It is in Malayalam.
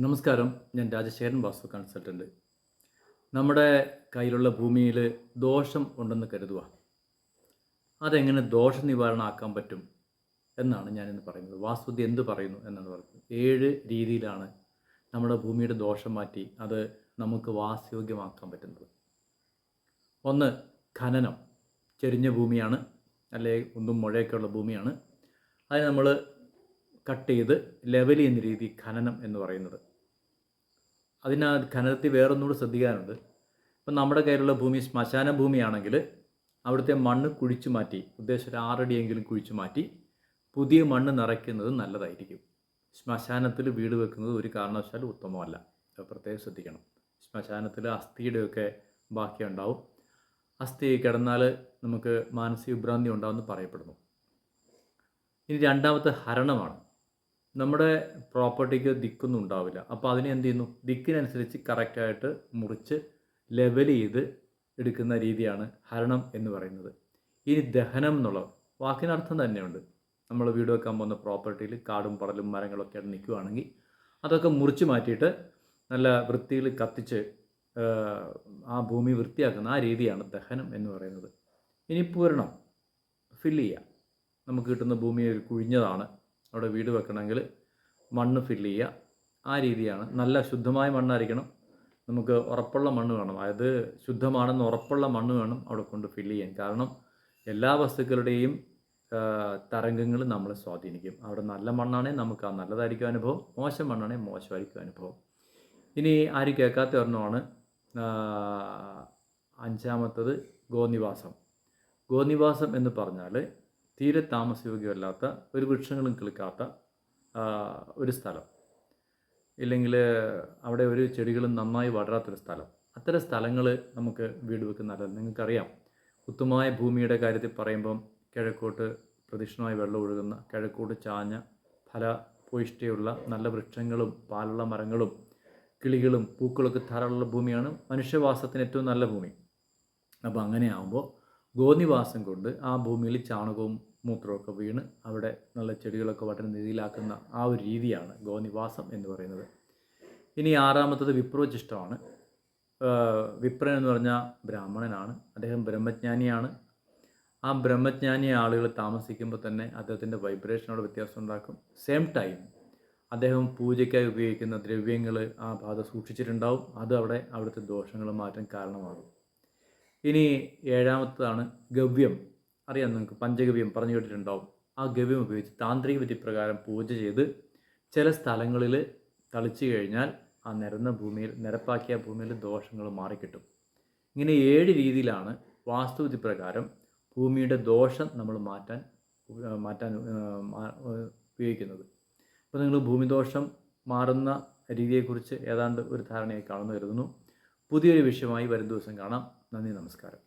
നമസ്കാരം. ഞാൻ രാജശേഖരൻ വാസ്തു കൺസൾട്ടൻറ്റ്. നമ്മുടെ കയ്യിലുള്ള ഭൂമിയിൽ ദോഷം ഉണ്ടെന്ന് കരുതുക. അതെങ്ങനെ ദോഷ നിവാരണം ആക്കാൻ പറ്റും എന്നാണ് ഞാനിന്ന് പറയുന്നത്. വാസ്തുവിദ്യ എന്ത് പറയുന്നു എന്നാണ് പറയുന്നത്. 7 രീതിയിലാണ് നമ്മുടെ ഭൂമിയുടെ ദോഷം മാറ്റി അത് നമുക്ക് വാസയോഗ്യമാക്കാൻ പറ്റുന്നത്. 1. ഖനനം. ചെരിഞ്ഞ ഭൂമിയാണ്, അല്ലെങ്കിൽ കുണ്ടും മുഴയൊക്കെയുള്ള ഭൂമിയാണ്. അത് നമ്മൾ കട്ട് ചെയ്ത് ലെവൽ ചെയ്യുന്ന രീതി ഖനനം എന്ന് പറയുന്നത്. ഖനനത്തിൽ വേറൊന്നുകൂടി ശ്രദ്ധിക്കാനുണ്ട്. ഇപ്പം നമ്മുടെ കയ്യിലുള്ള ഭൂമി ശ്മശാന ഭൂമിയാണെങ്കിൽ അവിടുത്തെ മണ്ണ് കുഴിച്ചു മാറ്റി, ഉദ്ദേശം ഒരു 6 അടിയെങ്കിലും കുഴിച്ചു മാറ്റി പുതിയ മണ്ണ് നിറയ്ക്കുന്നത് നല്ലതായിരിക്കും. ശ്മശാനത്തിൽ വീട് വെക്കുന്നത് ഒരു കാരണവശാലും ഉത്തമമല്ല. അത് പ്രത്യേകം ശ്രദ്ധിക്കണം. ശ്മശാനത്തിൽ അസ്ഥിയുടെയൊക്കെ ബാക്കിയുണ്ടാവും. അസ്ഥി കിടന്നാൽ നമുക്ക് മാനസിക വിഭ്രാന്തി ഉണ്ടാകുമെന്ന് പറയപ്പെടുന്നു. ഇനി രണ്ടാമത്തെ ഹരണമാണ്. നമ്മുടെ പ്രോപ്പർട്ടിക്ക് ദിക്കൊന്നും ഉണ്ടാവില്ല. അപ്പോൾ അതിനെ എന്ത് ചെയ്യുന്നു, ദിക്കിനനുസരിച്ച് കറക്റ്റായിട്ട് മുറിച്ച് ലെവൽ ചെയ്ത് എടുക്കുന്ന രീതിയാണ് ഹരണം എന്ന് പറയുന്നത്. ഇനി ദഹനം എന്നുള്ള വാക്കിനർത്ഥം തന്നെയുണ്ട്. നമ്മൾ വീട് വെക്കാൻ പോകുന്ന പ്രോപ്പർട്ടിയിൽ കാടും പടലും മരങ്ങളൊക്കെ നിൽക്കുകയാണെങ്കിൽ അതൊക്കെ മുറിച്ച് മാറ്റിയിട്ട് നല്ല വൃത്തിയിൽ കത്തിച്ച് ആ ഭൂമി വൃത്തിയാക്കുന്ന ആ രീതിയാണ് ദഹനം എന്ന് പറയുന്നത്. ഇനി പൂരണം, ഫില്ല് ചെയ്യുക. നമുക്ക് കിട്ടുന്ന ഭൂമി കുഴിഞ്ഞതാണ്, അവിടെ വീട് വെക്കണമെങ്കിൽ മണ്ണ് ഫില്ല് ചെയ്യുക. ആ രീതിയാണ്. നല്ല ശുദ്ധമായ മണ്ണായിരിക്കണം. നമുക്ക് ഉറപ്പുള്ള മണ്ണ് വേണം. അതായത് ശുദ്ധമാണെന്ന് ഉറപ്പുള്ള മണ്ണ് വേണം അവിടെ കൊണ്ട് ഫില്ല് ചെയ്യാൻ. കാരണം എല്ലാ വസ്തുക്കളുടെയും തരംഗങ്ങൾ നമ്മളെ സ്വാധീനിക്കും. അവിടെ നല്ല മണ്ണാണെങ്കിൽ നമുക്ക് ആ നല്ലതായിരിക്കും അനുഭവം, മോശം മണ്ണാണെങ്കിൽ മോശമായിരിക്കും അനുഭവം. ഇനി ആരും കേൾക്കാത്ത ഒരെണ്ണമാണ് 5-മത്തത് ഗോനിവാസം. ഗോനിവാസം എന്ന് പറഞ്ഞാൽ തീരെ താമസയോഗ്യമല്ലാത്ത, ഒരു വൃക്ഷങ്ങളും കിളിക്കാത്ത ഒരു സ്ഥലം, ഇല്ലെങ്കിൽ അവിടെ ഒരു ചെടികളും നന്നായി വളരാത്തൊരു സ്ഥലം. അത്തരം സ്ഥലങ്ങൾ നമുക്ക് വീട് വെക്കുന്നതല്ല. നിങ്ങൾക്കറിയാം, ഉത്തമമായ ഭൂമിയുടെ കാര്യത്തിൽ പറയുമ്പം കിഴക്കോട്ട് പ്രദക്ഷിണമായി വെള്ളം ഒഴുകുന്ന, കിഴക്കോട്ട് ചാഞ്ഞ ഫലഭൂയിഷ്ഠയുള്ള നല്ല വൃക്ഷങ്ങളും പാലുള്ള മരങ്ങളും കിളികളും പൂക്കളൊക്കെ ധാരാളമുള്ള ഭൂമിയാണ് മനുഷ്യവാസത്തിന് ഏറ്റവും നല്ല ഭൂമി. അപ്പോൾ അങ്ങനെ ആകുമ്പോൾ ഗോനിവാസം കൊണ്ട് ആ ഭൂമിയിൽ ചാണകവും മൂത്രമൊക്കെ വീണ് അവിടെ നല്ല ചെടികളൊക്കെ വളരെ രീതിയിലാക്കുന്ന ആ ഒരു രീതിയാണ് ഗോനിവാസം എന്ന് പറയുന്നത്. ഇനി 6-മത്തത് വിപ്രോചിഷ്ടമാണ്. വിപ്രൻ എന്ന് പറഞ്ഞാൽ ബ്രാഹ്മണനാണ്. അദ്ദേഹം ബ്രഹ്മജ്ഞാനിയാണ്. ആ ബ്രഹ്മജ്ഞാനി ആളുകൾ താമസിക്കുമ്പോൾ തന്നെ അദ്ദേഹത്തിൻ്റെ വൈബ്രേഷനോട് വ്യത്യാസം ഉണ്ടാക്കും. സെയിം ടൈം അദ്ദേഹം പൂജയ്ക്കായി ഉപയോഗിക്കുന്ന ദ്രവ്യങ്ങൾ ആ ഭാഗത്ത് സൂക്ഷിച്ചിട്ടുണ്ടാവും. അത് അവിടുത്തെ ദോഷങ്ങൾ മാറ്റാൻ കാരണമാകും. ഇനി 7-മത്തതാണ് ഗവ്യം. അറിയാം, നിങ്ങൾക്ക് പഞ്ചഗവ്യം പറഞ്ഞു കേട്ടിട്ടുണ്ടാവും. ആ ഗവ്യം ഉപയോഗിച്ച് താന്ത്രിക വിധിപ്രകാരം പൂജ ചെയ്ത് ചില സ്ഥലങ്ങളിൽ തളിച്ചു കഴിഞ്ഞാൽ ആ നിരപ്പാക്കിയ ഭൂമിയിൽ ദോഷങ്ങൾ മാറിക്കിട്ടും. ഇങ്ങനെ 7 രീതിയിലാണ് വാസ്തുവിധി പ്രകാരം ഭൂമിയുടെ ദോഷം നമ്മൾ മാറ്റാൻ ഉപയോഗിക്കുന്നത്. അപ്പോൾ നിങ്ങൾ ഭൂമിദോഷം മാറുന്ന രീതിയെക്കുറിച്ച് ഏതാണ്ട് ഒരു ധാരണയായി കാണുന്നു കരുതുന്നു. പുതിയൊരു വിഷയമായി വരും ദിവസം കാണാം. നന്ദി, നമസ്കാരം.